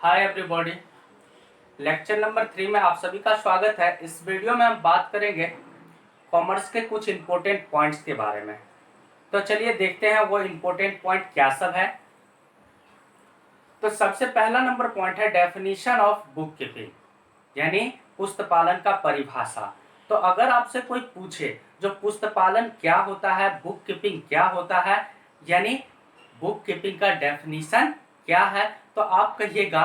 Hi everybody. Lecture number 3 में आप सभी का स्वागत है। इस वीडियो में हम बात करेंगे कॉमर्स के कुछ इम्पोर्टेंट पॉइंट्स के बारे में। तो चलिए देखते हैं वो इम्पोर्टेंट पॉइंट क्या सब है। तो सबसे पहला नंबर पॉइंट है डेफिनेशन ऑफ बुक कीपिंग, यानी पुस्तपालन का परिभाषा। तो अगर आपसे कोई पूछे जो पुस्तपालन क्या होता है, बुक कीपिंग क्या होता है, यानी बुक कीपिंग का डेफिनेशन क्या है, तो आप कहिएगा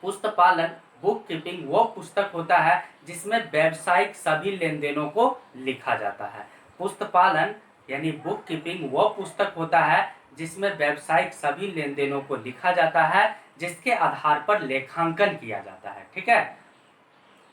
पुस्तपालन बुक कीपिंग वो पुस्तक होता है जिसमें व्यावसायिक सभी लेन देनों को लिखा जाता है। पुस्तपालन यानी बुक कीपिंग वो पुस्तक होता है जिसमें व्यावसायिक सभी लेन देनों को लिखा जाता है, जिसके आधार पर लेखांकन किया जाता है। ठीक है,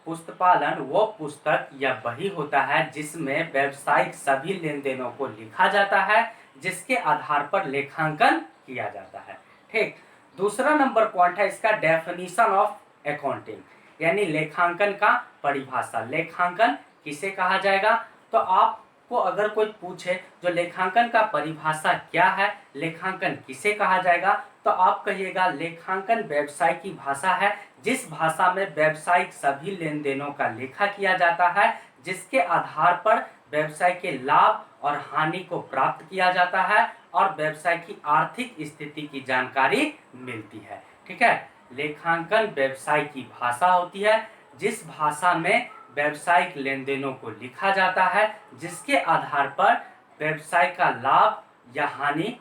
पुस्तपालन वो पुस्तक या बही होता है जिसमें व्यावसायिक सभी लेन देनों को लिखा जाता है, जिसके आधार पर लेखांकन किया जाता है। ठीक, दूसरा नंबर पॉइंट है इसका डेफिनेशन ऑफ अकाउंटिंग, यानी लेखांकन का परिभाषा। लेखांकन किसे कहा जाएगा? तो आपको अगर कोई पूछे जो लेखांकन का परिभाषा क्या है, लेखांकन किसे कहा जाएगा, तो आप कहिएगा लेखांकन व्यवसाय की भाषा है जिस भाषा में व्यावसायिक सभी लेन देनों का लेखा किया जाता है, जिसके आधार पर व्यवसाय के लाभ और हानि को प्राप्त किया जाता है और व्यवसाय की आर्थिक स्थिति की जानकारी मिलती है। ठीक है, लेखांकन व्यवसाय की भाषा होती है जिस भाषा में व्यावसायिक लेन देनों को लिखा जाता है, जिसके आधार पर व्यवसाय का लाभ या हानि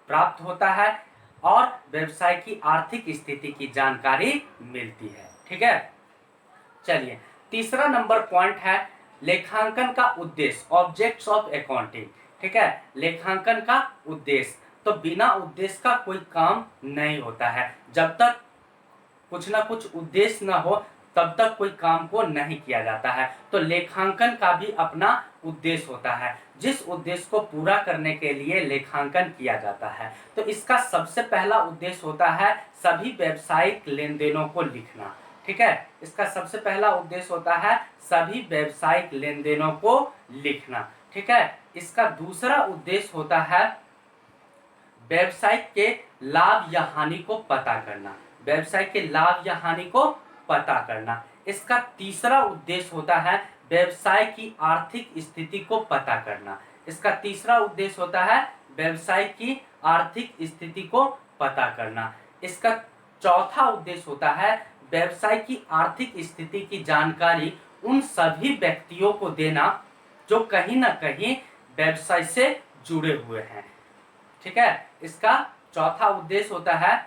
प्राप्त होता है और व्यवसाय की आर्थिक स्थिति की जानकारी मिलती है। ठीक है, चलिए तीसरा नंबर पॉइंट है लेखांकन का उद्देश्य, ऑब्जेक्ट्स ऑफ अकाउंटिंग। ठीक है, लेखांकन का उद्देश्य, तो बिना उद्देश्य का कोई काम नहीं होता है। जब तक कुछ ना कुछ उद्देश्य ना हो तब तक कोई काम को नहीं किया जाता है। तो लेखांकन का भी अपना उद्देश्य होता है, जिस उद्देश्य को पूरा करने के लिए लेखांकन किया जाता है। तो इसका सबसे पहला उद्देश्य होता है सभी व्यावसायिक लेन देनों को लिखना। ठीक है, इसका सबसे पहला उद्देश्य होता है सभी व्यावसायिक लेन देनों को लिखना। ठीक है, इसका दूसरा उद्देश्य होता है व्यवसाय के लाभ या हानि को पता करना। व्यवसाय के लाभ या हानि को पता करना। इसका तीसरा उद्देश्य होता है व्यवसाय की आर्थिक स्थिति को पता करना। इसका तीसरा उद्देश्य होता है व्यवसाय की आर्थिक स्थिति को पता करना। इसका चौथा उद्देश्य होता है व्यवसाय की आर्थिक स्थिति की जानकारी उन सभी व्यक्तियों को देना जो कहीं ना कहीं व्यवसाय से जुड़े हुए हैं। ठीक है, इसका चौथा उद्देश्य होता है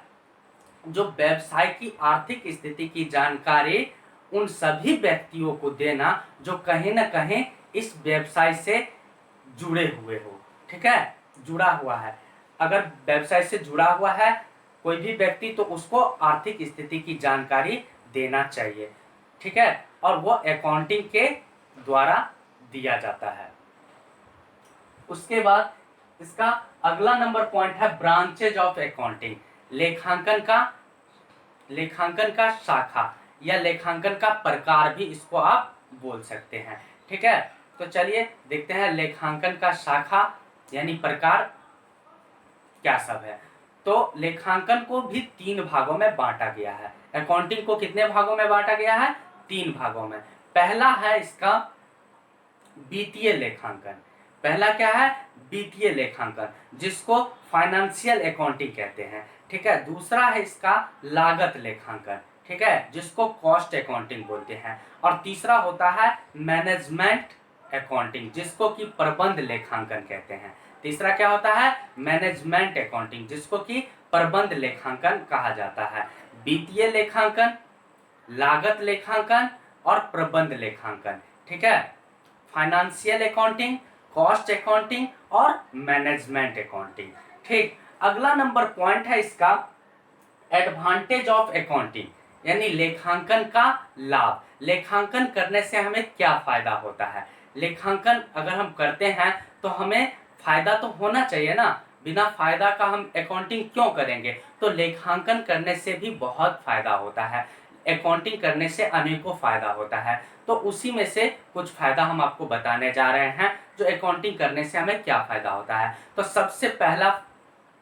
जो व्यवसाय की आर्थिक स्थिति की जानकारी उन सभी व्यक्तियों को देना जो कहीं ना कहीं इस व्यवसाय से जुड़े हुए हो। ठीक है, जुड़ा हुआ है, अगर व्यवसाय से जुड़ा हुआ है कोई भी व्यक्ति तो उसको आर्थिक स्थिति की जानकारी देना चाहिए। ठीक है, और वो अकाउंटिंग के द्वारा दिया जाता है। उसके बाद इसका अगला नंबर पॉइंट है ब्रांचेज ऑफ अकाउंटिंग, लेखांकन का शाखा या लेखांकन का प्रकार भी इसको आप बोल सकते हैं। ठीक है, तो चलिए देखते हैं लेखांकन का शाखा यानी प्रकार क्या सब है। तो लेखांकन को भी 3 भागों में बांटा गया है। अकाउंटिंग को कितने भागों में बांटा गया है? 3 भागों में। पहला है इसका वित्तीय लेखांकन। पहला क्या है? वित्तीय लेखांकन, जिसको फाइनेंशियल अकाउंटिंग कहते हैं। ठीक है, दूसरा है इसका लागत लेखांकन। ठीक है, जिसको कॉस्ट अकाउंटिंग बोलते हैं। और तीसरा होता है मैनेजमेंट अकाउंटिंग, जिसको कि प्रबंध लेखांकन कहते हैं। तीसरा क्या होता है? मैनेजमेंट अकाउंटिंग, जिसको कि प्रबंध लेखांकन कहा जाता है। वित्तीय लेखांकन, लागत लेखांकन और प्रबंध लेखांकन। ठीक है, फाइनेंशियल अकाउंटिंग, कॉस्ट अकाउंटिंग और मैनेजमेंट अकाउंटिंग। ठीक, अगला नंबर पॉइंट है इसका एडवांटेज ऑफ अकाउंटिंग, यानी लेखांकन का लाभ। लेखांकन करने से हमें क्या फायदा होता है? लेखांकन अगर हम करते हैं तो हमें फायदा तो होना चाहिए ना, बिना फायदा का हम अकाउंटिंग क्यों करेंगे? तो लेखांकन करने से भी बहुत फायदा होता है। अकाउंटिंग करने से अनेकों फायदा होता है, तो उसी में से कुछ फायदा हम आपको बताने जा रहे हैं जो अकाउंटिंग करने से हमें क्या फायदा होता है। तो सबसे पहला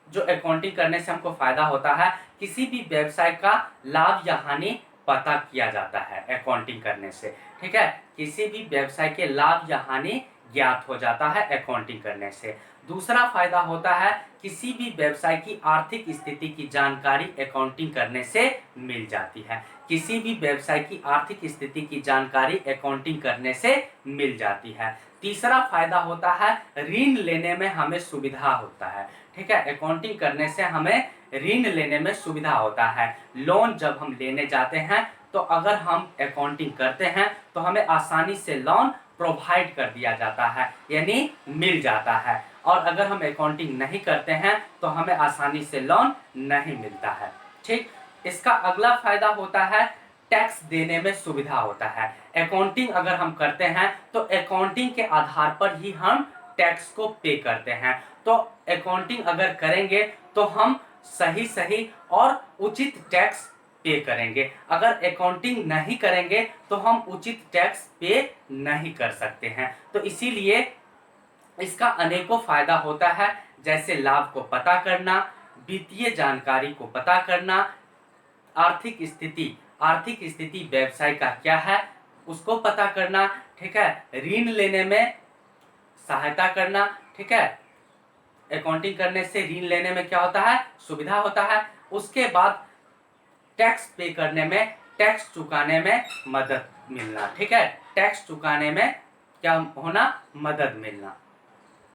जो अकाउंटिंग करने से हमको फायदा होता है, किसी भी व्यवसाय का लाभ या हानि पता किया जाता है अकाउंटिंग करने से। ठीक है, किसी भी व्यवसाय के लाभ या हानि ज्ञात हो जाता है अकाउंटिंग करने से। दूसरा फायदा होता है, किसी भी व्यवसाय की आर्थिक स्थिति की जानकारी अकाउंटिंग करने से मिल जाती है। किसी भी व्यवसाय की आर्थिक स्थिति की जानकारी अकाउंटिंग करने से मिल जाती है। तीसरा फायदा होता है, ऋण लेने में हमें सुविधा होता है। ठीक है, अकाउंटिंग करने से हमें ऋण लेने में सुविधा होता है। लोन जब हम लेने जाते हैं तो अगर हम अकाउंटिंग करते हैं तो हमें आसानी से लोन प्रोवाइड कर दिया जाता है, यानी मिल जाता है। और अगर हम अकाउंटिंग नहीं करते हैं तो हमें आसानी से लोन नहीं मिलता है। ठीक, इसका अगला फायदा होता है, टैक्स देने में सुविधा होता है। अकाउंटिंग अगर हम करते हैं तो अकाउंटिंग के आधार पर ही हम टैक्स को पे करते हैं। तो अकाउंटिंग अगर करेंगे तो हम सही सही और उचित टैक्स पे करेंगे। अगर अकाउंटिंग नहीं करेंगे तो हम उचित टैक्स पे नहीं कर सकते हैं। तो इसीलिए इसका अनेकों फायदा होता है, जैसे लाभ को पता करना, वित्तीय जानकारी को पता करना, आर्थिक स्थिति व्यवसाय का क्या है उसको पता करना। ठीक है, ऋण लेने में सहायता करना। ठीक है, अकाउंटिंग करने से ऋण लेने में क्या होता है, सुविधा होता है। उसके बाद टैक्स पे करने में, टैक्स चुकाने में मदद मिलना। ठीक है, टैक्स चुकाने में क्या होना, मदद मिलना।